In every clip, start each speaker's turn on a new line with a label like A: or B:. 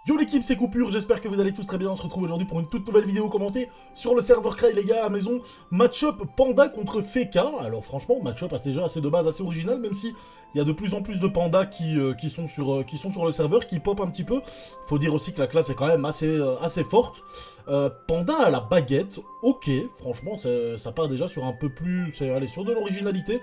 A: Yo l'équipe, c'est Coupure, j'espère que vous allez tous très bien. On se retrouve aujourd'hui pour une toute nouvelle vidéo commentée sur le serveur Cry, les gars, à la maison. Match-up Panda contre Feka. Alors franchement, match-up déjà assez de base, assez original, même si il y a de plus en plus de pandas qui sont sur le serveur, qui pop un petit peu. Faut dire aussi que la classe est quand même assez forte. Panda à la baguette, ok, franchement, ça part déjà sur un peu plus... Allez, sur de l'originalité.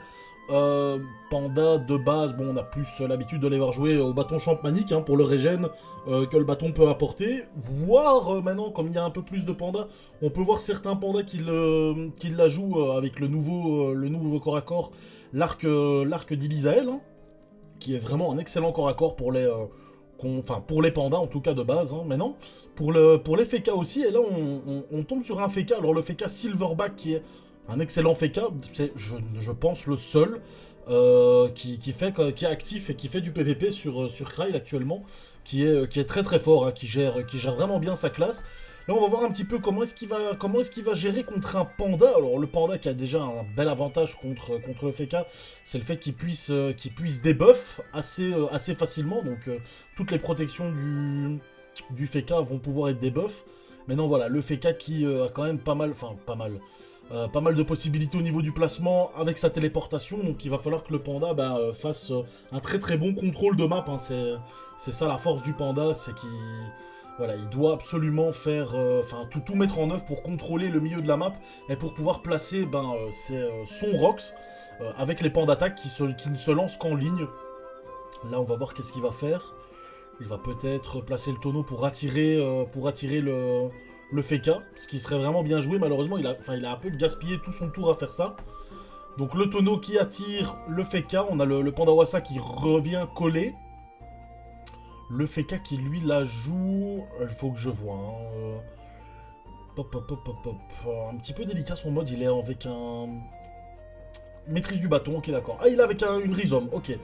A: Panda de base, bon, on a plus l'habitude de les voir jouer au bâton champmanique hein, pour le régène que le bâton peut apporter. Voire maintenant, comme il y a un peu plus de pandas, on peut voir certains pandas qui la jouent avec le nouveau corps à corps, l'arc d'Ilisael, hein, qui est vraiment un excellent corps à corps pour pour les pandas en tout cas de base. Hein. Mais non, pour les Feka aussi, et là on tombe sur un Feka, alors le Feka Silverback qui est un excellent Feka, c'est je pense le seul qui est actif et qui fait du PVP sur Kryl actuellement, qui est très très fort, hein, qui gère vraiment bien sa classe. Là on va voir un petit peu comment est-ce qu'il va gérer contre un panda. Alors le panda qui a déjà un bel avantage contre le Feka, c'est le fait qu'il puisse debuff assez facilement, donc toutes les protections du Feka vont pouvoir être debuff. Maintenant voilà, le Feka qui a quand même pas mal de possibilités au niveau du placement avec sa téléportation, donc il va falloir que le panda fasse un très très bon contrôle de map, hein. C'est ça la force du panda, c'est qu'il voilà, il doit absolument faire, tout mettre en œuvre pour contrôler le milieu de la map et pour pouvoir placer son Rox avec les pandas d'attaque qui ne se lancent qu'en ligne. Là on va voir qu'est-ce qu'il va faire. Il va peut-être placer le tonneau pour attirer le Feka, ce qui serait vraiment bien joué. Malheureusement, il a un peu gaspillé tout son tour à faire ça. Donc le tonneau qui attire le Feka, on a le Pandawasa qui revient coller. Le Feka qui lui la joue, il faut que je vois. Hein. Un petit peu délicat son mode, il est avec un... Maîtrise du bâton, ok d'accord. Ah, il est avec une rhizome, ok.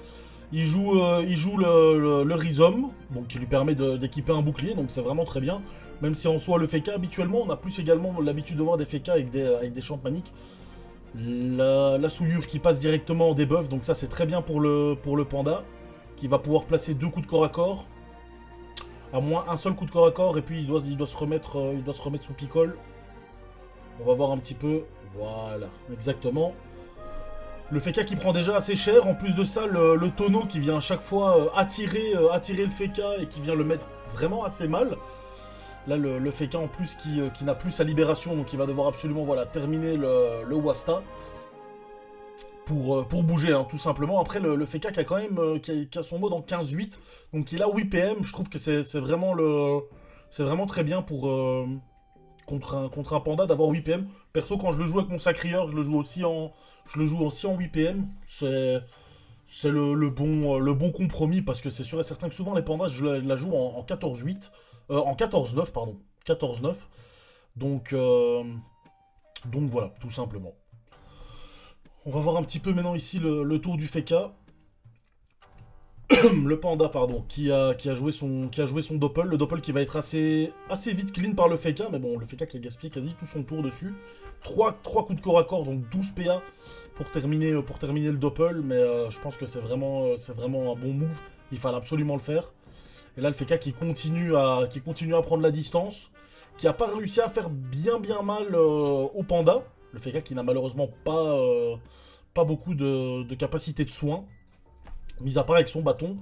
A: Il joue le rhizome, donc qui lui permet d'équiper un bouclier, donc c'est vraiment très bien. Même si en soi le Feka, habituellement, on a plus également l'habitude de voir des Feka avec des champmaniques. La souillure qui passe directement en debuff, donc ça c'est très bien pour le panda, qui va pouvoir placer 2 coups de corps à corps. À moins un seul coup de corps à corps, et puis il doit se remettre sous picole. On va voir un petit peu, voilà, exactement. Le Feka qui prend déjà assez cher, en plus de ça, le tonneau qui vient à chaque fois attirer le Feka et qui vient le mettre vraiment assez mal. Là, le Feka en plus qui n'a plus sa libération, donc il va devoir absolument terminer le Wasta pour bouger, hein, tout simplement. Après, le Feka qui a quand même qui a son mode en 15-8, donc il a 8 PM, je trouve que c'est vraiment très bien pour... contre un panda d'avoir 8 PM. Perso, quand je le joue avec mon sacrieur, je le joue aussi en 8 PM. C'est le bon compromis, parce que c'est sûr et certain que souvent les pandas, je la joue en 14-8. En 14-9, pardon. 14-9. Donc voilà, tout simplement. On va voir un petit peu maintenant ici le tour du Feka. Le panda, pardon, qui a joué son doppel. Le doppel qui va être assez vite clean par le Feka, mais bon, le Feka qui a gaspillé quasi tout son tour dessus. 3 coups de corps à corps, donc 12 PA pour terminer le doppel, mais je pense que c'est vraiment un bon move. Il fallait absolument le faire. Et là, le Feka qui continue à prendre la distance, qui a pas réussi à faire bien mal au panda. Le Feka qui n'a malheureusement pas beaucoup de capacité de soin. Mis à part avec son bâton,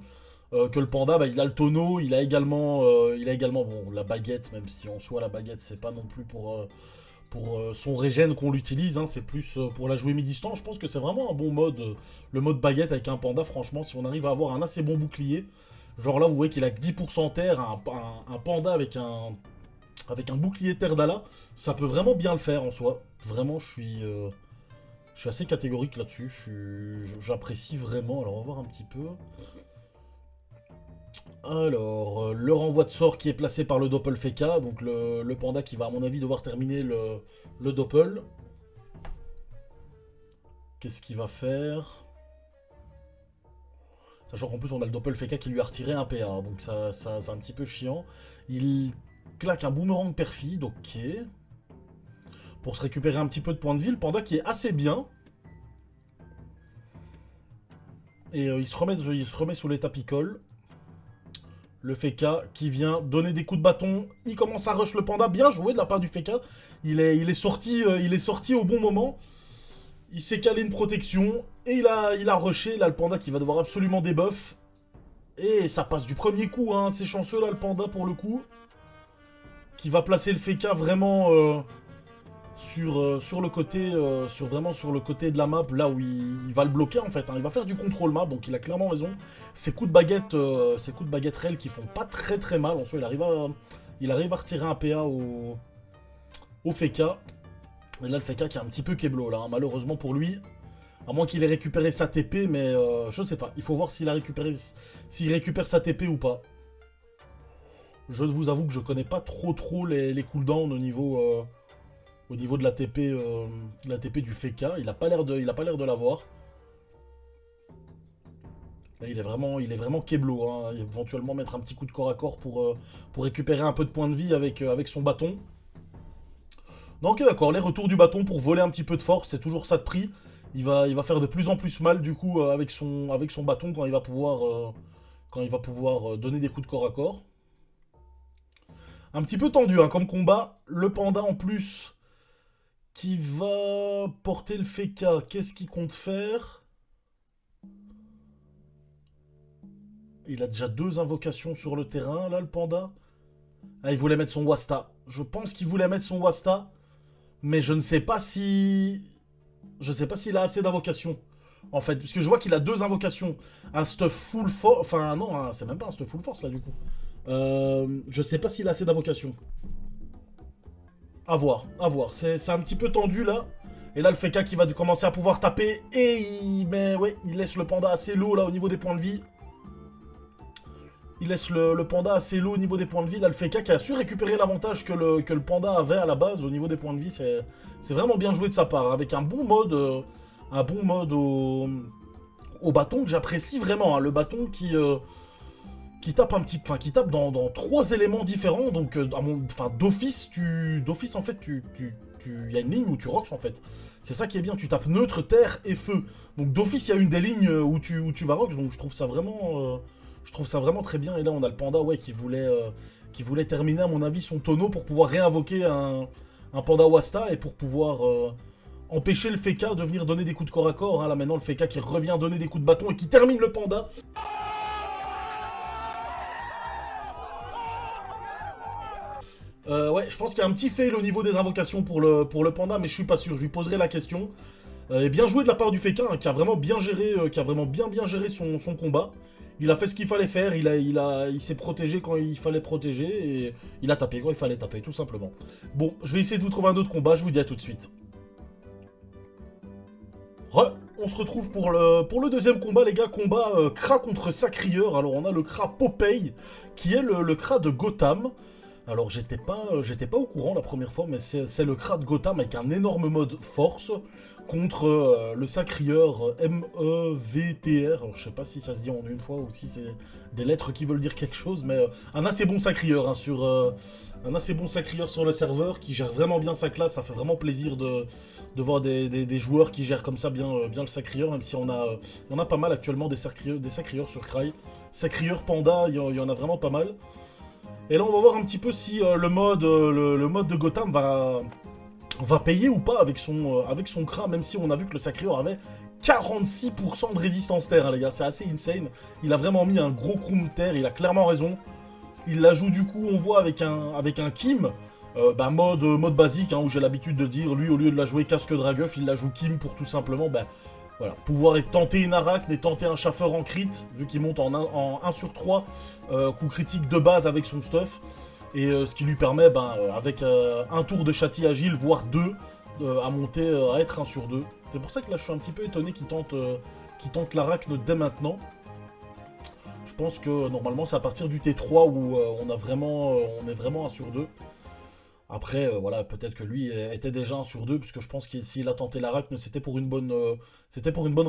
A: que le panda, il a le tonneau, il a également bon, la baguette, même si en soi la baguette c'est pas non plus pour son régène qu'on l'utilise, hein, c'est plus pour la jouer mi-distance. Je pense que c'est vraiment un bon mode, le mode baguette avec un panda, franchement, si on arrive à avoir un assez bon bouclier. Genre là, vous voyez qu'il a que 10% terre, un panda avec un bouclier terre d'Ala, ça peut vraiment bien le faire en soi. Vraiment, je suis assez catégorique là-dessus, j'apprécie vraiment. Alors on va voir un petit peu. Alors, le renvoi de sort qui est placé par le Doppel Feka, donc le panda qui va à mon avis devoir terminer le Doppel. Qu'est-ce qu'il va faire? Sachant qu'en plus on a le Doppel Feka qui lui a retiré un PA, donc ça c'est un petit peu chiant. Il claque un boomerang perfide, ok. Pour se récupérer un petit peu de points de vie, le panda qui est assez bien. Et il se remet sous l'état picole. Le Feka qui vient donner des coups de bâton. Il commence à rush le panda. Bien joué de la part du Feka. Il est sorti au bon moment. Il s'est calé une protection. Et il a rushé. Là, le panda qui va devoir absolument débuff. Et ça passe du premier coup. Hein. C'est chanceux là, le panda pour le coup. Qui va placer le Feka vraiment sur le côté, vraiment sur le côté de la map, là où il va le bloquer en fait. Hein. Il va faire du contrôle map, donc il a clairement raison. Ces coups de baguette rail qui font pas très très mal. En soi, il arrive à retirer un PA au Feka. Et là, le Feka qui est un petit peu keblo là, hein, malheureusement pour lui. À moins qu'il ait récupéré sa TP, mais je sais pas. Il faut voir s'il récupère sa TP ou pas. Je vous avoue que je connais pas trop les cooldowns au niveau de la TP du Feka. Il a pas l'air de l'avoir. Là, il est vraiment keblo. Hein. Éventuellement mettre un petit coup de corps à corps pour récupérer un peu de points de vie avec son bâton. Donc, ok, d'accord. Les retours du bâton pour voler un petit peu de force, c'est toujours ça de prix. Il va faire de plus en plus mal, du coup, avec son bâton quand il va pouvoir donner des coups de corps à corps. Un petit peu tendu, hein, comme combat. Le panda, en plus, qui va porter le Feka. Qu'est-ce qu'il compte faire? Il a déjà 2 invocations sur le terrain, là, le panda. Ah, il voulait mettre son Wasta. Je pense qu'il voulait mettre son Wasta. Mais je ne sais pas si... Je sais pas s'il a assez d'invocations. En fait, puisque je vois qu'il a 2 invocations. Un stuff full force... Enfin, non, hein, c'est même pas un stuff full force, là, du coup. Je sais pas s'il a assez d'invocations. À voir, à voir. C'est un petit peu tendu, là. Et là, le Feka qui va commencer à pouvoir taper. Et il laisse le panda assez low, là, au niveau des points de vie. Il laisse le panda assez low au niveau des points de vie. Là, le Feka qui a su récupérer l'avantage que le panda avait à la base au niveau des points de vie. C'est vraiment bien joué de sa part. Hein, avec un bon mode au bâton que j'apprécie vraiment. Hein, le bâton qui tape qui tape dans 3 éléments différents. Donc, d'office, en fait, il y a une ligne où tu rocks en fait. C'est ça qui est bien. Tu tapes neutre, terre et feu. Donc, d'office, il y a une des lignes où tu vas rocks. Donc, je trouve ça vraiment très bien. Et là, on a le panda qui voulait terminer, à mon avis, son tonneau pour pouvoir réinvoquer un panda Wasta et pour pouvoir empêcher le Feka de venir donner des coups de corps à corps. Hein. Là, maintenant, le Feka qui revient donner des coups de bâton et qui termine le panda. Ouais, je pense qu'il y a un petit fail au niveau des invocations pour le panda, mais je suis pas sûr. Je lui poserai la question. Et bien joué de la part du Feka, hein, qui a vraiment bien géré, bien géré son combat. Il a fait ce qu'il fallait faire, il s'est protégé quand il fallait protéger, et il a tapé quand il fallait taper, tout simplement. Bon, je vais essayer de vous trouver un autre combat, je vous dis à tout de suite. On se retrouve pour le deuxième combat, les gars, combat Kra contre Sacrieur. Alors, on a le Kra Popeye, qui est le Kra de Gotham. Alors, j'étais pas au courant la première fois, mais c'est le Kra de Gotham avec un énorme mode force contre le Sacrieur MEVTR. Alors, je sais pas si ça se dit en une fois ou si c'est des lettres qui veulent dire quelque chose, mais un assez bon Sacrieur hein, sur le serveur qui gère vraiment bien sa classe. Ça fait vraiment plaisir de voir des joueurs qui gèrent comme ça bien le Sacrieur, même si on a pas mal actuellement des Sacrieurs sur Cry. Sacrieur Panda, il y en a vraiment pas mal. Et là, on va voir un petit peu si le mode de Gotham va payer ou pas avec son Kra, même si on a vu que le Sacrieur avait 46% de résistance terre, hein, les gars. C'est assez insane. Il a vraiment mis un gros chrome terre, il a clairement raison. Il la joue du coup, on voit, avec un Kim, mode basique, hein, où j'ai l'habitude de dire, lui, au lieu de la jouer casque Dragueuf, il la joue Kim pour tout simplement, voilà, pouvoir tenter une arachne et tenter un chaffeur en crit, vu qu'il monte en 1 sur 3, coup critique de base avec son stuff. Et ce qui lui permet, avec un tour de châti agile, voire 2, à monter à être 1 sur 2. C'est pour ça que là je suis un petit peu étonné qu'il tente l'arachne dès maintenant. Je pense que normalement c'est à partir du T3 où on est vraiment 1 sur 2. Après, voilà, peut-être que lui était déjà 1 sur 2, puisque je pense que s'il a tenté l'arachne, c'était pour une bonne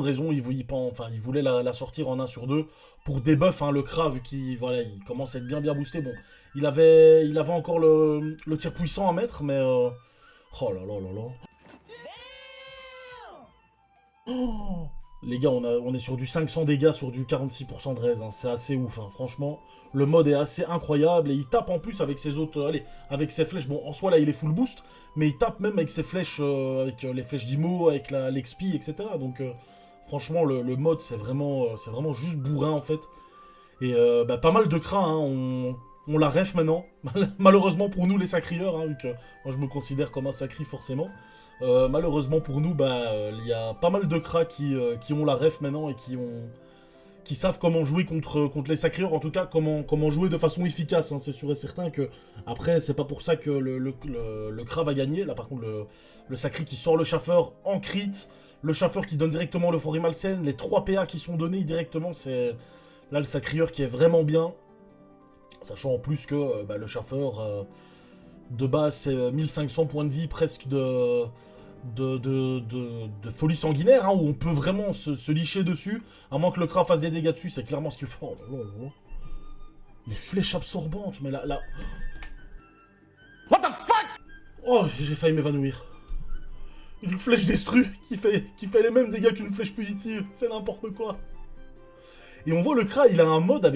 A: raison. Il voulait la sortir en 1 sur 2 pour debuff hein, le Kra, vu qu'il commence à être bien boosté. Bon, il avait encore le tir puissant à mettre, mais... Oh là là là là. Oh, Les gars, on est sur du 500 dégâts sur du 46% de raise, hein. C'est assez ouf, hein. Franchement. Le mode est assez incroyable, et il tape en plus avec ses autres... allez, avec ses flèches, bon, en soi, là, il est full boost, mais il tape même avec ses flèches, avec les flèches d'Imo, avec l'XP, etc. Donc, franchement, le mode, c'est vraiment juste bourrin, en fait. Et bah, pas mal de cras, hein. On la ref maintenant. Malheureusement pour nous, les sacrieurs, hein, vu que moi, je me considère comme un sacri, forcément. Malheureusement pour nous, bah, il y a pas mal de cras qui ont la ref maintenant et qui savent comment jouer contre les sacrieurs, en tout cas comment jouer de façon efficace, hein. C'est sûr et certain que après c'est pas pour ça que le cras va gagner. Là par contre le sacri qui sort le chaffeur en crit, le chaffeur qui donne directement le Fori Malsen, les 3 PA qui sont donnés directement, c'est là le sacrieur qui est vraiment bien. Sachant en plus que bah, le chaffeur de base c'est 1500 points de vie presque de folie sanguinaire, hein, où on peut vraiment se licher dessus, à moins que le cra fasse des dégâts dessus, c'est clairement ce qu'il fait. Oh là là là. Les flèches absorbantes, mais là... What the fuck? Oh, j'ai failli m'évanouir. Une flèche destrue qui fait les mêmes dégâts qu'une flèche punitive, c'est n'importe quoi. Et on voit le cra, il a un mode,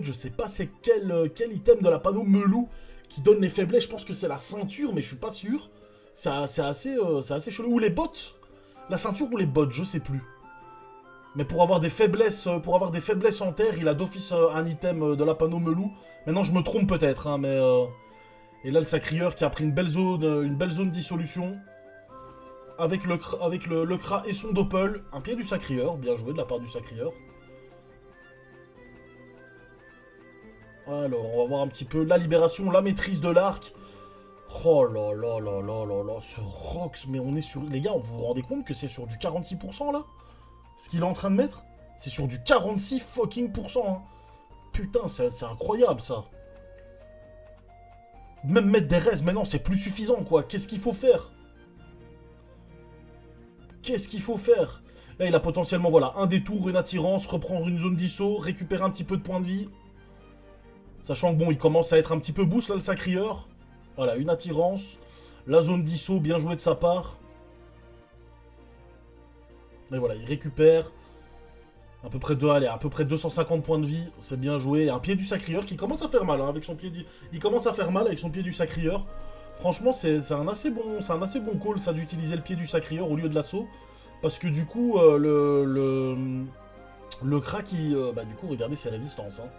A: je sais pas c'est quel item de la panneau Melou qui donne les faiblesses, je pense que c'est la ceinture, mais je suis pas sûr. C'est assez chelou. Ou les bottes. La ceinture ou les bottes, je sais plus. Mais pour avoir des faiblesses en terre, il a d'office un item de la panneau Melou. Maintenant, je me trompe peut-être, hein, mais... Et là, le sacrieur qui a pris une belle zone dissolution. Avec le cra et son doppel. Un pied du sacrieur, bien joué de la part du sacrieur. Alors, on va voir un petit peu la libération, la maîtrise de l'arc. Oh là là là là là là, ce Rox, mais on est sur... Les gars, vous vous rendez compte que c'est sur du 46% là? Ce qu'il est en train de mettre? C'est sur du 46 fucking %, hein. Putain, c'est incroyable ça. Même mettre des res, mais non, c'est plus suffisant quoi. Qu'est-ce qu'il faut faire? Qu'est-ce qu'il faut faire? Là, il a potentiellement, voilà, un détour, une attirance, reprendre une zone d'ISO, récupérer un petit peu de points de vie. Sachant que bon, il commence à être un petit peu boost là, le sacrieur. Voilà, une attirance. La zone d'ISO, bien joué de sa part. Et voilà, il récupère à peu près 250 points de vie. C'est bien joué. Et un pied du sacrieur qui commence à faire mal, hein, avec son pied du... Il commence à faire mal avec son pied du sacrieur. Franchement, c'est un assez bon call, ça, d'utiliser le pied du sacrieur au lieu de l'assaut. Parce que du coup, le cra qui... bah du coup, regardez ses résistances, hein.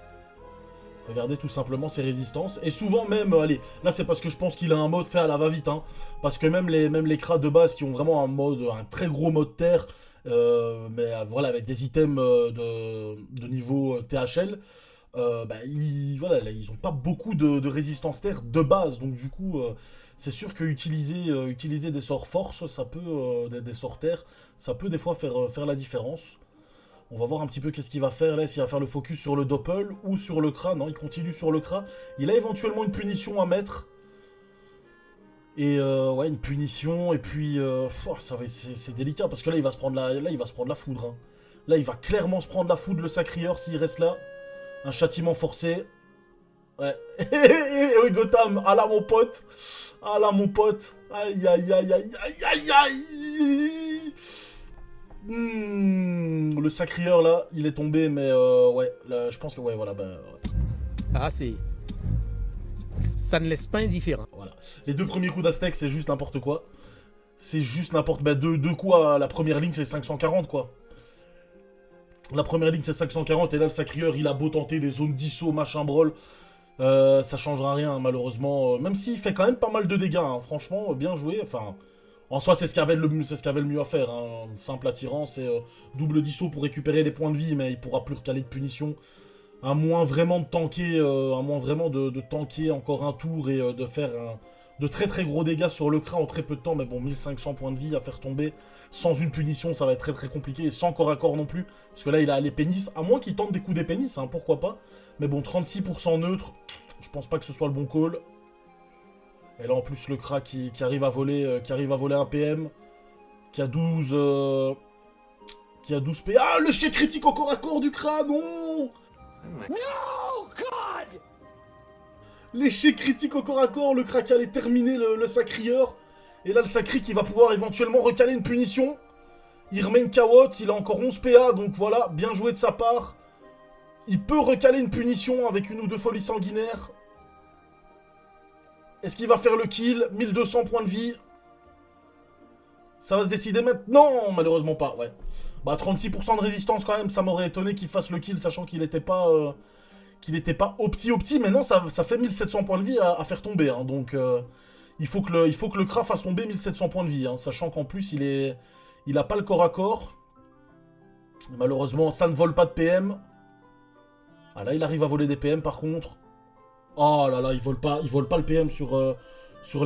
A: Regardez tout simplement ses résistances. Et souvent même, allez, là c'est parce que je pense qu'il a un mode fait à la va-vite, hein. Parce que même les crats de base qui ont vraiment un très gros mode terre, mais voilà, avec des items de niveau THL, bah, voilà, ils ont pas beaucoup de résistance terre de base. Donc du coup, c'est sûr que utiliser des sorts force, ça peut, des sorts terre, ça peut des fois faire la différence. On va voir un petit peu qu'est-ce qu'il va faire là, s'il va faire le focus sur le doppel ou sur le cra. Non, il continue sur le cra. Il a éventuellement une punition à mettre. Et ouais, une punition, et puis... c'est délicat, parce que là, il va se prendre la foudre, hein. Là, il va clairement se prendre la foudre, le sacrieur, s'il reste là. Un châtiment forcé. Ouais. Et oui, Gotham, ah là, mon pote. Ah là, mon pote. Aïe, aïe, aïe, aïe, aïe, aïe, aïe. Le sacrieur là, il est tombé, mais ouais, là, je pense que ouais, voilà, bah. Ouais.
B: Ah, c'est. Ça ne laisse pas indifférent.
A: Voilà. Les deux premiers coups d'Aztec, c'est juste n'importe quoi. C'est juste n'importe. Bah, deux coups à la première ligne, c'est 540 quoi. La première ligne, c'est 540, et là, le sacrieur, il a beau tenter des zones d'ISO, machin brol. Ça changera rien, malheureusement. Même s'il fait quand même pas mal de dégâts, hein. Franchement, bien joué. Enfin. En soi, c'est ce qu'il y avait le mieux à faire, hein. Une simple attirance et double d'ISO pour récupérer des points de vie, mais il pourra plus recaler de punition. À moins vraiment de tanker, de tanker encore un tour et de faire de très très gros dégâts sur le cra en très peu de temps. Mais bon, 1500 points de vie à faire tomber sans une punition, ça va être très très compliqué. Et sans corps à corps non plus, parce que là, il a les pénis. À moins qu'il tente des coups des pénis, hein, pourquoi pas. Mais bon, 36% neutre, je pense pas que ce soit le bon call. Et là, en plus, le cra qui arrive à voler un PM, qui a 12 PA. Ah, le chèque critique au corps à corps du cra, non!
C: No, God!
A: L'échec critique au corps à corps, le cra qui allait terminer le sacrieur. Et là, le sacri qui va pouvoir éventuellement recaler une punition. Il remet une KO, il a encore 11 PA, donc voilà, bien joué de sa part. Il peut recaler une punition avec une ou deux folies sanguinaires. Est-ce qu'il va faire le kill? 1200 points de vie. Ça va se décider maintenant? Malheureusement pas, ouais. Bah 36% de résistance quand même, ça m'aurait étonné qu'il fasse le kill, sachant qu'il n'était pas... opti, mais non, ça fait 1700 points de vie à faire tomber, hein, donc il faut que le Kra fasse tomber 1700 points de vie, hein, sachant qu'en plus il a pas le corps à corps. Malheureusement, ça ne vole pas de PM. Ah là, il arrive à voler des PM par contre. Oh là là, il vole pas le PM sur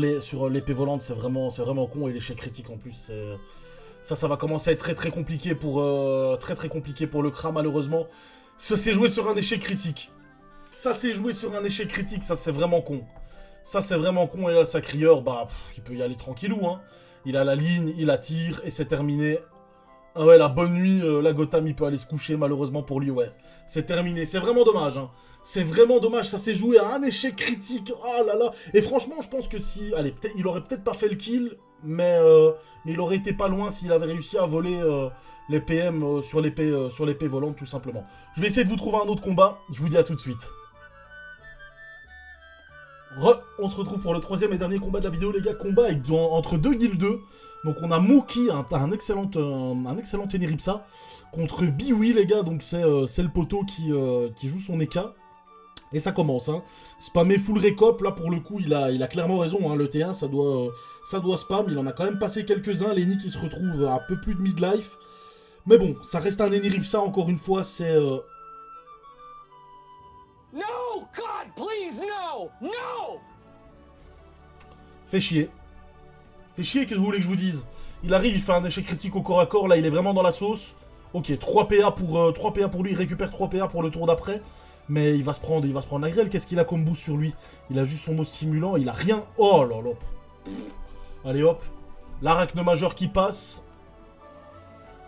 A: l'épée volante, c'est vraiment con, et l'échec critique en plus, ça va commencer à être très compliqué pour le Kra, malheureusement. Ça s'est joué sur un échec critique. Ça c'est vraiment con. Ça c'est vraiment con, et là le sacrieur, bah, il peut y aller tranquillou, hein. Il a la ligne, il attire, et c'est terminé. Ah ouais, la bonne nuit, la Gotham, il peut aller se coucher, malheureusement pour lui, ouais. C'est terminé, c'est vraiment dommage, hein. C'est vraiment dommage, ça s'est joué à un échec critique, oh là là. Et franchement, je pense que si... Allez, il aurait peut-être pas fait le kill, mais il aurait été pas loin s'il avait réussi à voler les PM sur l'épée volante, tout simplement. Je vais essayer de vous trouver un autre combat, je vous dis à tout de suite. On se retrouve pour le troisième et dernier combat de la vidéo, les gars. Combat entre deux guildes 2. Donc on a Mookie, un excellent Eniripsa, contre Biwi, les gars. Donc c'est le poteau qui joue son EK. Et ça commence, hein. Spammer full récop, là pour le coup, il a clairement raison, hein. Le T1, ça doit spam. Il en a quand même passé quelques-uns. Lenny qui se retrouve à un peu plus de midlife. Mais bon, ça reste un Eniripsa, encore une fois, c'est...
C: No! God, please, no! No!
A: Fait chier. Fait chier, qu'est-ce que vous voulez que je vous dise? Il arrive, il fait un échec critique au corps à corps, là il est vraiment dans la sauce. Ok, 3 PA pour lui, il récupère 3 PA pour le tour d'après. Mais il va se prendre la grêle. Qu'est-ce qu'il a comme boost sur lui? Il a juste son mot stimulant, il a rien. Oh là là. Allez hop. L'arachne majeur qui passe.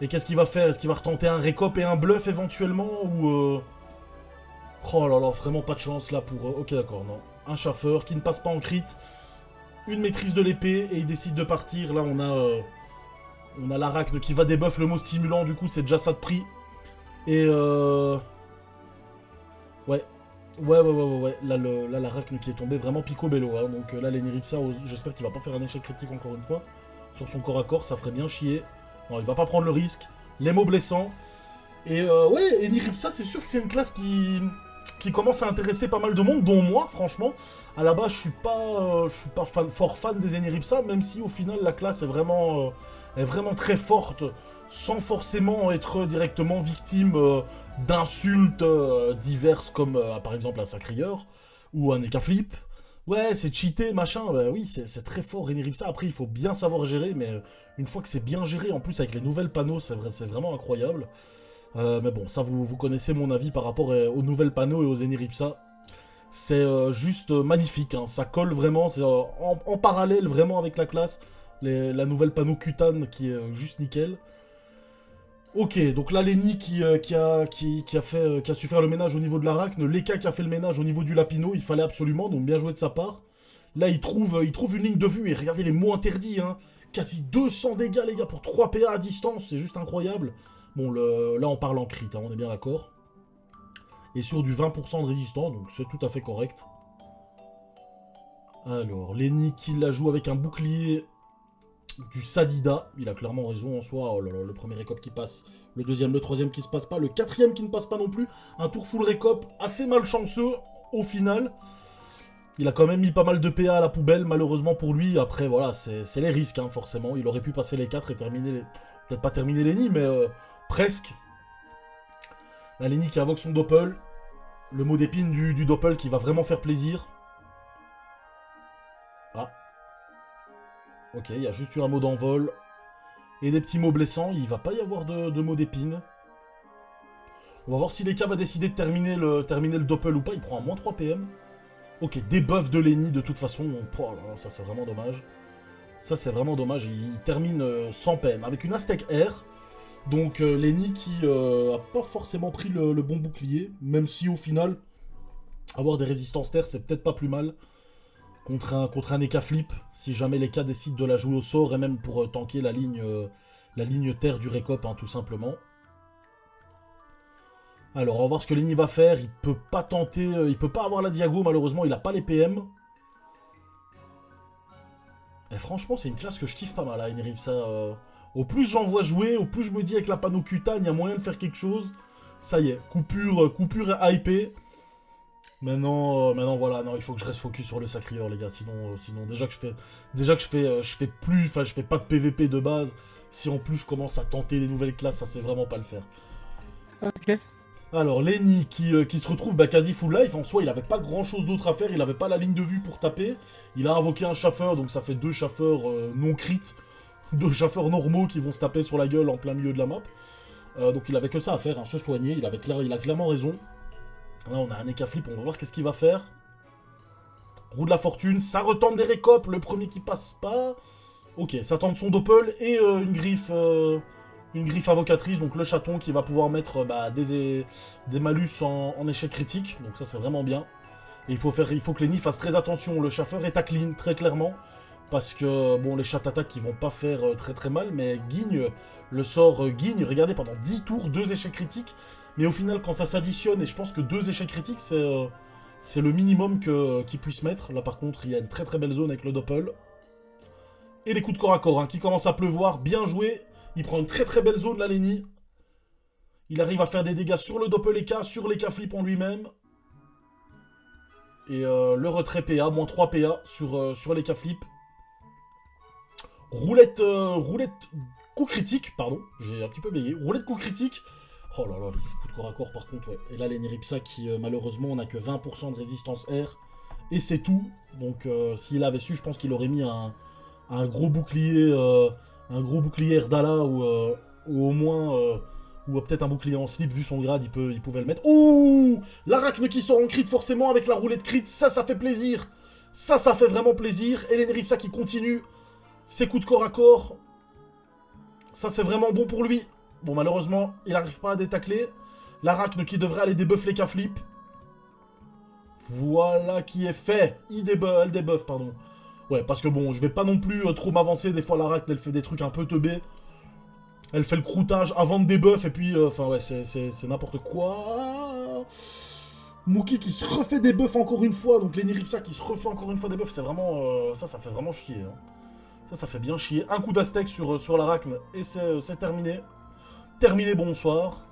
A: Et qu'est-ce qu'il va faire? Est-ce qu'il va retenter un récop et un bluff éventuellement? Ou Oh là là, vraiment pas de chance là pour... Ok d'accord, non. Un chaffeur qui ne passe pas en crit. Une maîtrise de l'épée et il décide de partir. Là on a l'arachne qui va débuff le mot stimulant, du coup c'est déjà ça de prix. Et Ouais. Là l'arachne qui est tombé vraiment picobello, hein. Donc là l'Eniripsa, j'espère qu'il va pas faire un échec critique encore une fois. Sur son corps à corps, ça ferait bien chier. Non, il va pas prendre le risque. Les mots blessants. Et ouais, Eniripsa, c'est sûr que c'est une classe qui commence à intéresser pas mal de monde, dont moi, franchement. À la base, je suis pas fort fan des Eniripsa, même si au final la classe est vraiment très forte, sans forcément être directement victime d'insultes diverses, comme par exemple un sacrieur ou un Ekaflip. Ouais, c'est cheaté, machin, bah oui, c'est très fort Eniripsa. Après, il faut bien savoir gérer, mais une fois que c'est bien géré, en plus avec les nouvelles panneaux, c'est vraiment incroyable. Mais bon, ça vous connaissez mon avis par rapport aux nouvelles panneaux et aux Eniripsa. C'est juste magnifique, hein. Ça colle vraiment, c'est en parallèle vraiment avec la classe. La nouvelle panneau Kutan qui est juste nickel. Ok, donc là Lenny qui a su faire le ménage au niveau de l'arachne, Leka qui a fait le ménage au niveau du Lapino, il fallait absolument, donc bien joué de sa part. Là il trouve une ligne de vue, et regardez les mots interdits, hein. Quasi 200 dégâts les gars pour 3 PA à distance, c'est juste incroyable. Bon, là on parle en crit, hein, on est bien d'accord. Et sur du 20% de résistant, donc c'est tout à fait correct. Alors, Lenny qui la joue avec un bouclier du Sadida. Il a clairement raison en soi. Oh là là, le premier récop qui passe. Le deuxième, le troisième qui se passe pas. Le quatrième qui ne passe pas non plus. Un tour full récop assez malchanceux au final. Il a quand même mis pas mal de PA à la poubelle, malheureusement pour lui. Après, voilà, c'est les risques, hein, forcément. Il aurait pu passer les 4 et terminer les... Peut-être pas terminer Lenny, mais presque. La Lenny qui invoque son doppel. Le mot d'épine du doppel qui va vraiment faire plaisir. Ah. Ok, il y a juste eu un mot d'envol. Et des petits mots blessants. Il va pas y avoir de mots d'épine. On va voir si Leka va décider de terminer le doppel ou pas. Il prend un moins 3 PM. Ok, debuff de Lenny de toute façon. Oh là là, ça c'est vraiment dommage. Ça c'est vraiment dommage. Il termine sans peine. Avec une Aztec R. Donc Lenny qui a pas forcément pris le bon bouclier. Même si au final, avoir des résistances terre, c'est peut-être pas plus mal. Contre un Eka Flip, si jamais l'Eka décide de la jouer au sort, et même pour tanker la ligne la ligne terre du récop, hein, tout simplement. Alors, on va voir ce que Lenny va faire. Il peut pas tenter... il peut pas avoir la Diago, malheureusement. Il a pas les PM. Et franchement, c'est une classe que je kiffe pas mal, hein, Eniripsa. Au plus j'en vois jouer, au plus je me dis avec la panneau cutane, il y a moyen de faire quelque chose. Ça y est, coupure hypée. Maintenant, voilà, non, il faut que je reste focus sur le Sacrieur, les gars. Sinon déjà que je fais plus... Enfin, je fais pas de PVP de base. Si en plus je commence à tenter des nouvelles classes, ça c'est vraiment pas le faire.
B: Ok.
A: Alors, Lenny qui se retrouve quasi full life. En soi, il avait pas grand chose d'autre à faire. Il avait pas la ligne de vue pour taper. Il a invoqué un chaffeur, donc ça fait 2 chaffeurs non crit. 2 chaffeurs normaux qui vont se taper sur la gueule en plein milieu de la map. Donc il avait que ça à faire, hein, se soigner. Il a clairement raison. Là, on a un Eka Flip. On va voir qu'est-ce qu'il va faire. Roue de la fortune. Ça retente des récopes. Le premier qui passe pas. Ok, ça tente son doppel et une griffe... Une griffe invocatrice, donc le chaton qui va pouvoir mettre des malus en échec critique. Donc ça, c'est vraiment bien. Et il faut que Lenny fasse très attention. Le chaffeur est à clean, très clairement. Parce que, bon, les chats attaques qui vont pas faire très très mal. Mais Guigne, le sort Guigne, regardez, pendant 10 tours, 2 échecs critiques. Mais au final, quand ça s'additionne, et je pense que 2 échecs critiques, c'est le minimum qu'il puisse mettre. Là, par contre, il y a une très très belle zone avec le doppel. Et les coups de corps à corps, hein, qui commencent à pleuvoir. Bien joué. Il prend une très très belle zone, là, Lenny. Il arrive à faire des dégâts sur le doppel Eka, sur l'Eka Flip en lui-même. Et le retrait PA, moins 3 PA sur l'Eka Flip. Roulette coup critique, pardon, j'ai un petit peu bégayé. Roulette coup critique. Oh là là, le coup de corps à corps par contre, ouais. Et là, l'Eniripsa qui, malheureusement, n'a que 20% de résistance R. Et c'est tout. Donc, s'il avait su, je pense qu'il aurait mis un gros bouclier... un gros bouclier Erdala ou au moins ou peut-être un bouclier en slip vu son grade, il pouvait le mettre. Ouh, l'Arachne qui sort en crit forcément avec la roulette crit, ça fait plaisir. Ça fait vraiment plaisir. Et l'Eniripsa qui continue ses coups de corps à corps. Ça c'est vraiment bon pour lui. Bon, malheureusement, il n'arrive pas à détacler. L'Arachne qui devrait aller débuff les K-flip. Voilà qui est fait. Elle débuff, pardon. Ouais, parce que bon, je vais pas non plus trop m'avancer. Des fois, l'Arachne, elle fait des trucs un peu teubés. Elle fait le croûtage avant de débuff. Et puis, enfin, ouais, c'est n'importe quoi. Mookie qui se refait des buffs encore une fois. Donc, l'Eniripsa qui se refait encore une fois des buffs. C'est vraiment... ça fait vraiment chier. Hein. Ça fait bien chier. Un coup d'Aztec sur l'Arachne. Et c'est terminé. Terminé, bonsoir.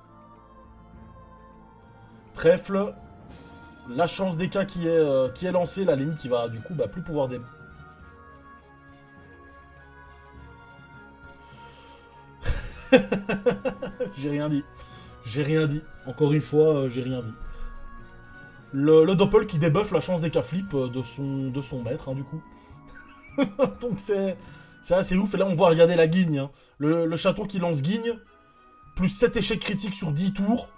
A: Trèfle. La chance des cas qui est lancée. La Lenny qui va, du coup, plus pouvoir des... J'ai rien dit. J'ai rien dit. Encore une fois, j'ai rien dit. Le doppel qui débuffe la chance des K-flip de son maître, hein, du coup. Donc c'est assez ouf. Et là, on voit, regarder la guigne. Hein. Le chaton qui lance guigne. Plus 7 échecs critiques sur 10 tours.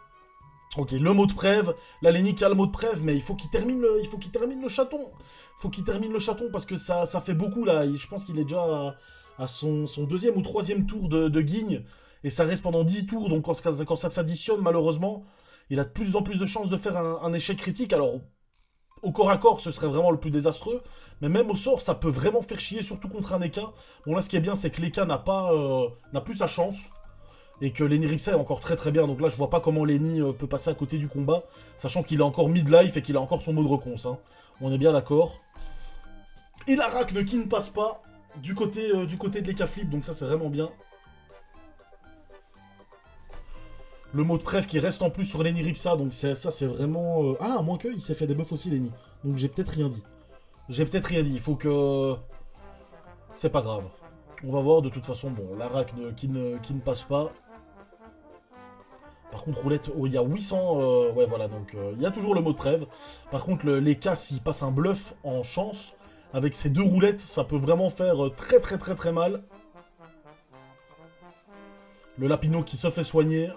A: Ok, le mot de prève. La Lenny qui a le mot de prève, mais il faut qu'il termine le chaton. Il faut qu'il termine le chaton parce que ça fait beaucoup, là. Je pense qu'il est déjà à son deuxième ou troisième tour de guigne. Et ça reste pendant 10 tours, donc quand ça s'additionne, malheureusement, il a de plus en plus de chances de faire un échec critique. Alors, au corps à corps, ce serait vraiment le plus désastreux. Mais même au sort, ça peut vraiment faire chier, surtout contre un Eka. Bon, là, ce qui est bien, c'est que l'Eka n'a plus sa chance. Et que l'Eniripsa est encore très très bien. Donc là, je vois pas comment Lenny peut passer à côté du combat. Sachant qu'il est encore mid-life et qu'il a encore son mot de reconce. Hein. On est bien d'accord. Et l'Arachne qui ne passe pas du côté de l'Eka Flip. Donc ça, c'est vraiment bien. Le mot de preuve qui reste en plus sur l'Eniripsa, donc ça c'est vraiment... Ah, à moins qu'il s'est fait des buffs aussi, Lenny. Donc j'ai peut-être rien dit. Il faut que... C'est pas grave. On va voir, de toute façon, bon, l'Arachne qui ne passe pas. Par contre, roulette, oh, il y a 800... ouais, voilà, donc il y a toujours le mot de preuve. Par contre, les cas, s'il passe un bluff en chance, avec ces 2 roulettes, ça peut vraiment faire très très très très mal. Le Lapino qui se fait soigner.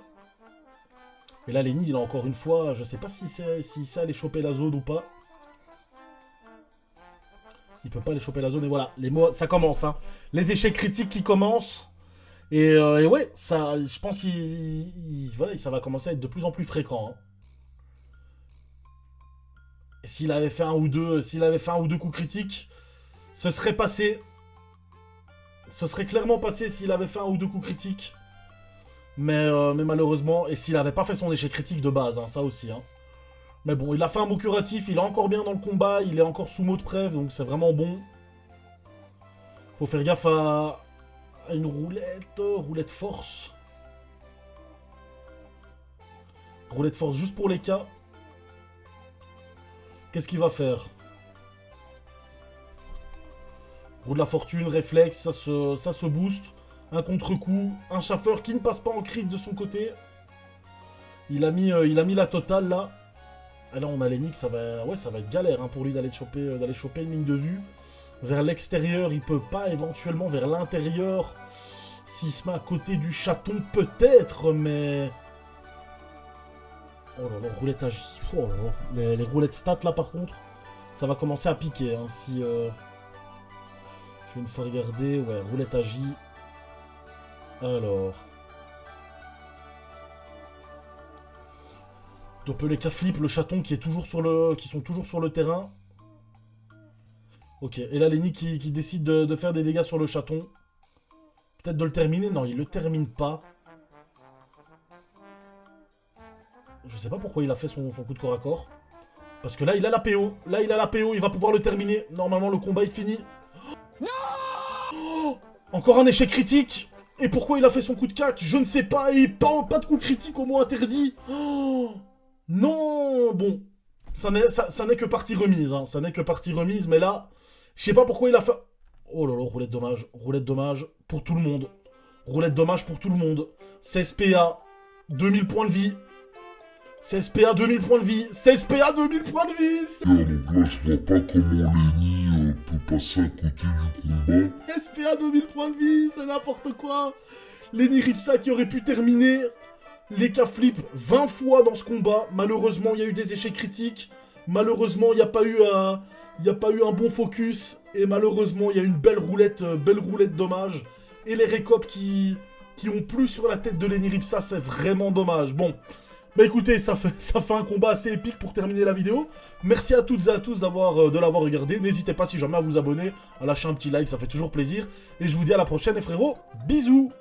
A: Et là, Lenny, il a encore une fois... Je sais pas si c'est aller choper la zone ou pas. Il peut pas aller choper la zone. Et voilà, ça commence. Hein. Les échecs critiques qui commencent. Et ouais, ça, je pense voilà, ça va commencer à être de plus en plus fréquent. Hein. Et s'il avait fait un ou deux coups critiques, ce serait passé. Ce serait clairement passé s'il avait fait un ou deux coups critiques. Mais malheureusement, et s'il avait pas fait son échec critique de base, hein, ça aussi. Hein. Mais bon, il a fait un mot curatif, il est encore bien dans le combat, il est encore sous mot de preuve, donc c'est vraiment bon. Faut faire gaffe à une roulette force. Roulette force juste pour les cas. Qu'est-ce qu'il va faire? Roue de la fortune, réflexe, ça se booste. Un contre-coup, un chaffeur qui ne passe pas en crit de son côté. Il a mis la totale là. Et là on a Lenny, ça va être galère hein, pour lui d'aller choper une ligne de vue. Vers l'extérieur, il peut pas, éventuellement vers l'intérieur. S'il se met à côté du chaton, peut-être, mais... Oh là là, roulette à... Oh là là. Les roulettes stats là par contre, ça va commencer à piquer hein, si... Je vais une fois regarder, ouais, roulette à J. Alors... Doppeleka flip, le chaton qui sont toujours sur le terrain. Ok, et là Lenny qui décide de faire des dégâts sur le chaton. Peut-être de le terminer. Non, il le termine pas. Je sais pas pourquoi il a fait son coup de corps à corps. Parce que là, il a la PO. Là, il a la PO, il va pouvoir le terminer. Normalement, le combat est fini. Oh, encore un échec critique. Et pourquoi il a fait son coup de cac? Je ne sais pas. Et pas de coup critique au mot interdit. Oh, non. Bon, ça n'est que partie remise. Hein. Ça n'est que partie remise. Mais là, je sais pas pourquoi il a fait... Oh là là, roulette dommage. Roulette dommage pour tout le monde. Roulette dommage pour tout le monde. CSPA, 2000 points de vie. CSPA 2000 points de vie. CSPA 2000 points de vie.
D: Donc là, je vois pas comment Lenny peut passer à côté du combat.
A: CSPA 2000 points de vie, c'est n'importe quoi. Lenny Ripsa qui aurait pu terminer les cas flip 20 fois dans ce combat. Malheureusement, il y a eu des échecs critiques. Malheureusement, il n'y a pas eu un bon focus. Et malheureusement, il y a une belle roulette dommage. Et les récopes qui ont plu sur la tête de Lenny Ripsa, c'est vraiment dommage. Bon. Bah écoutez, ça fait un combat assez épique pour terminer la vidéo. Merci à toutes et à tous de l'avoir regardé. N'hésitez pas si jamais à vous abonner, à lâcher un petit like, ça fait toujours plaisir. Et je vous dis à la prochaine les frérots, bisous.